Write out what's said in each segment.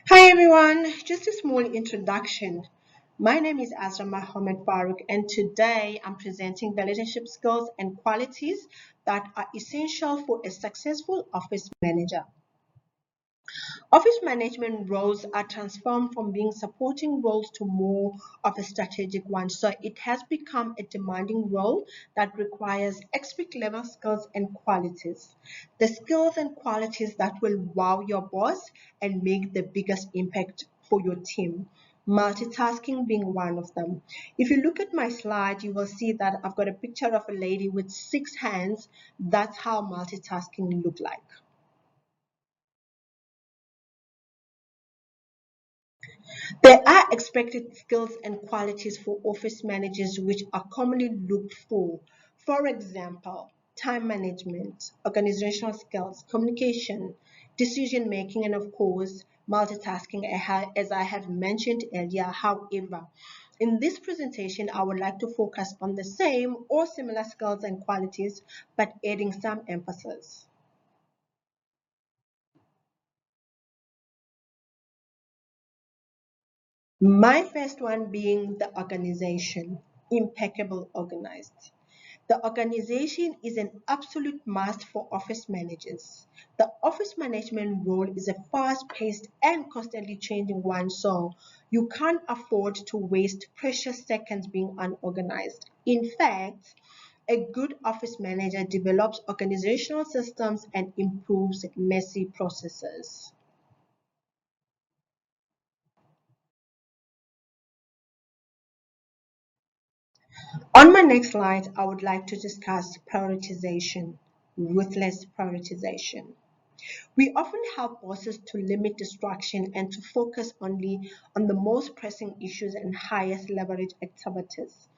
Hi everyone, just a small introduction. My name is Azraa Farouk, and today I'm presenting the leadership skills and qualities that are essential for a successful office manager. Office management roles are transformed from being supporting roles to more of a strategic one. So it has become a demanding role that requires expert level skills and qualities. The skills and qualities that will wow your boss and make the biggest impact for your team. Multitasking being one of them. If you look at my slide, you will see that I've got a picture of a lady with 6 hands. That's how multitasking look like. There are expected skills and qualities for office managers which are commonly looked for. For example, time management, organizational skills, communication, decision making, and of course, multitasking, as I have mentioned earlier. However, in this presentation, I would like to focus on the same or similar skills and qualities, but adding some emphasis. My first one being the organization, impeccable organized. The organization is an absolute must for office managers. The office management role is a fast paced and constantly changing one, so you can't afford to waste precious seconds being unorganized. In fact, a good office manager develops organizational systems and improves messy processes. On my next slide, I would like to discuss prioritization, ruthless prioritization. We often help bosses to limit distraction and to focus only on the most pressing issues and highest leverage activities.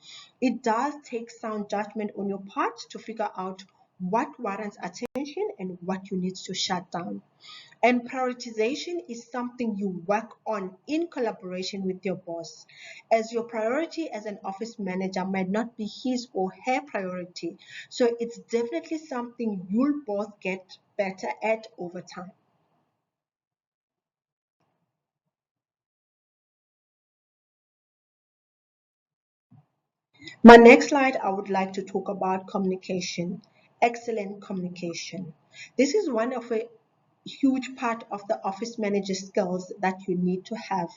It does take sound judgment on your part to figure out what warrants attention and what you need to shut down. And prioritization is something you work on in collaboration with your boss, as your priority as an office manager might not be his or her priority. So it's definitely something you'll both get better at over time. My next slide, I would like to talk about communication, excellent communication. This is one of a huge part of the office manager skills that you need to have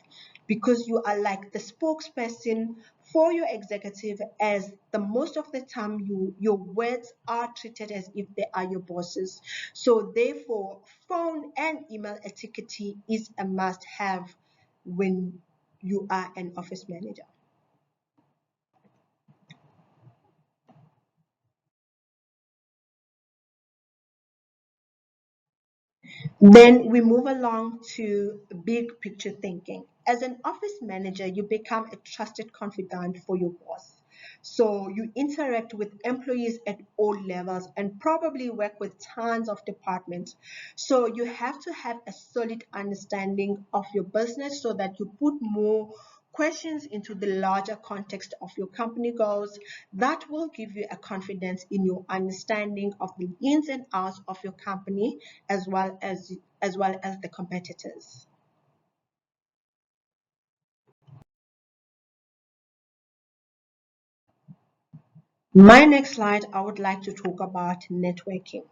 because you are like the spokesperson for your executive, as the most of the time your words are treated as if they are your bosses. So therefore, phone and email etiquette is a must have when you are an office manager. Then we move along to big picture thinking. As an office manager, you become a trusted confidant for your boss. So you interact with employees at all levels and probably work with tons of departments. So you have to have a solid understanding of your business so that you put more questions into the larger context of your company goals. That will give you a confidence in your understanding of the ins and outs of your company, as well as the competitors. My next slide, I would like to talk about networking.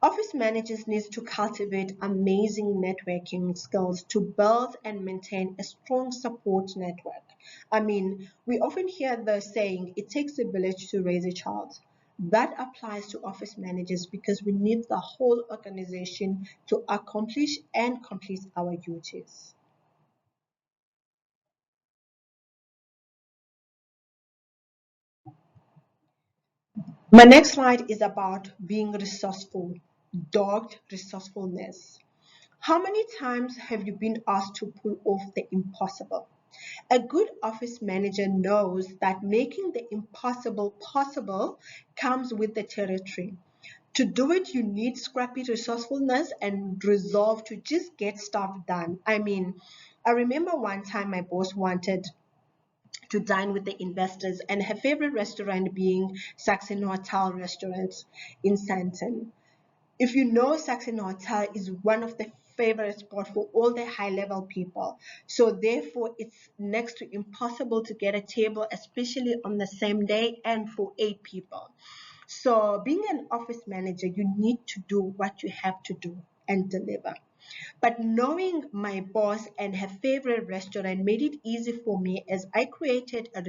Office managers need to cultivate amazing networking skills to build and maintain a strong support network. I mean, we often hear the saying, it takes a village to raise a child. That applies to office managers because we need the whole organization to accomplish and complete our duties. My next slide is about being resourceful, dogged resourcefulness. How many times have you been asked to pull off the impossible? A good office manager knows that making the impossible possible comes with the territory. To do it, you need scrappy resourcefulness and resolve to just get stuff done. I mean, I remember one time my boss wanted to dine with the investors, and her favorite restaurant being Saxon Hotel Restaurant in Santon. If you know, Saxon Hotel is one of the favorite spot for all the high level people. So therefore it's next to impossible to get a table, especially on the same day and for 8 people. So being an office manager, you need to do what you have to do and deliver. But knowing my boss and her favorite restaurant made it easy for me as I created a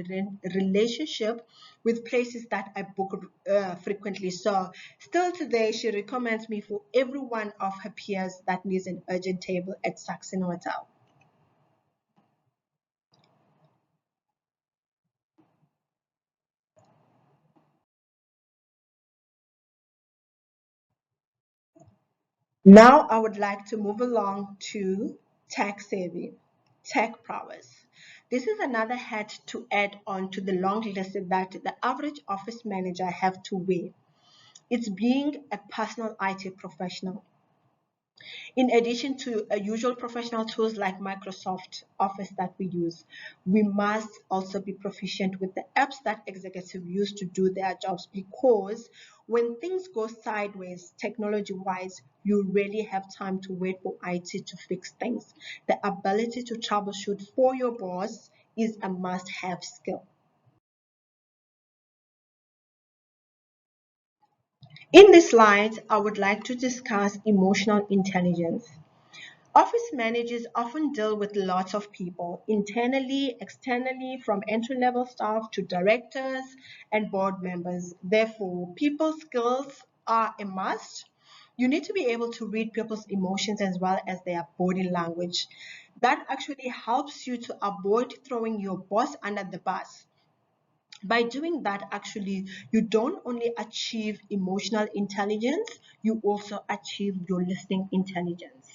relationship with places that I book frequently. So still today, she recommends me for every one of her peers that needs an urgent table at Saxon Hotel. Now I would like to move along to tech savvy, tech prowess. This is another hat to add on to the long list that the average office manager have to wear. It's being a personal IT professional. In addition to usual professional tools like Microsoft Office that we use, we must also be proficient with the apps that executives use to do their jobs, because when things go sideways technology wise, you really have time to wait for IT to fix things. The ability to troubleshoot for your boss is a must have skill. In this slide, I would like to discuss emotional intelligence. Office managers often deal with lots of people, internally, externally, from entry-level staff to directors and board members. Therefore, people skills are a must. You need to be able to read people's emotions as well as their body language. That actually helps you to avoid throwing your boss under the bus. By doing that, actually, you don't only achieve emotional intelligence, you also achieve your listening intelligence.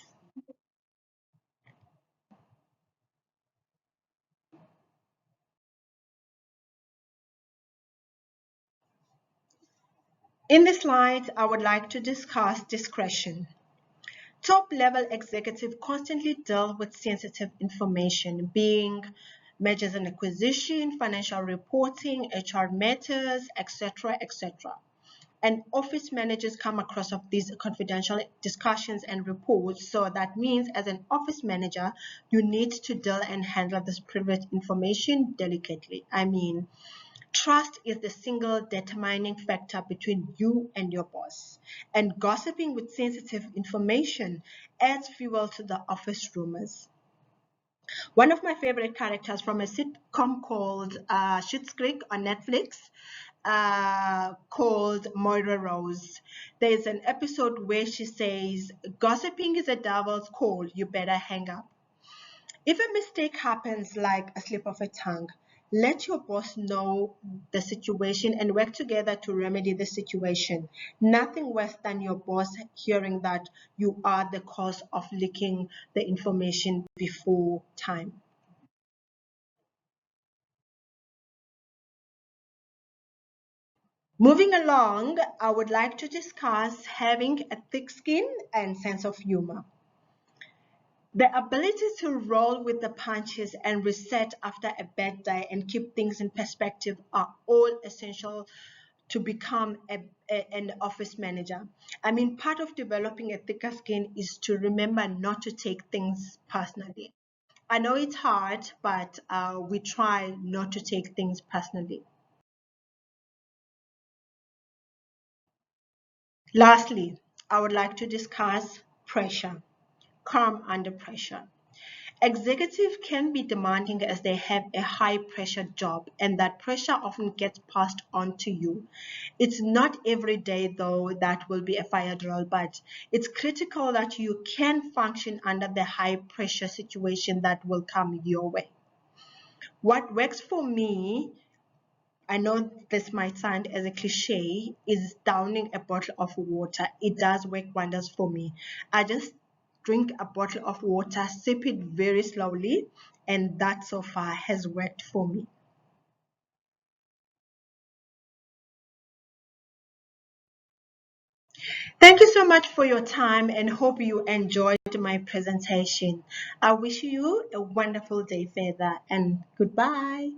In this slide, I would like to discuss discretion. Top-level executives constantly deal with sensitive information, being mergers and acquisition, financial reporting, HR matters, etc., etc. And office managers come across of these confidential discussions and reports. So that means as an office manager, you need to deal and handle this privileged information delicately. I mean, trust is the single determining factor between you and your boss. And gossiping with sensitive information adds fuel to the office rumors. One of my favorite characters from a sitcom called Schitt's Creek on Netflix, called Moira Rose. There's an episode where she says, "Gossiping is a devil's call, you better hang up." If a mistake happens, like a slip of a tongue, let your boss know the situation and work together to remedy the situation. Nothing worse than your boss hearing that you are the cause of leaking the information before time. Moving along, I would like to discuss having a thick skin and sense of humor. The ability to roll with the punches and reset after a bad day and keep things in perspective are all essential to become an office manager. I mean, part of developing a thicker skin is to remember not to take things personally. I know it's hard, but we try not to take things personally. Lastly, I would like to discuss pressure, calm under pressure. Executives can be demanding as they have a high pressure job, and that pressure often gets passed on to you. It's not every day, though, that will be a fire drill, but it's critical that you can function under the high pressure situation that will come your way. What works for me, I know this might sound as a cliche, is downing a bottle of water. It does work wonders for me. I just drink a bottle of water, sip it very slowly, and that so far has worked for me. Thank you so much for your time and hope you enjoyed my presentation. I wish you a wonderful day further and goodbye.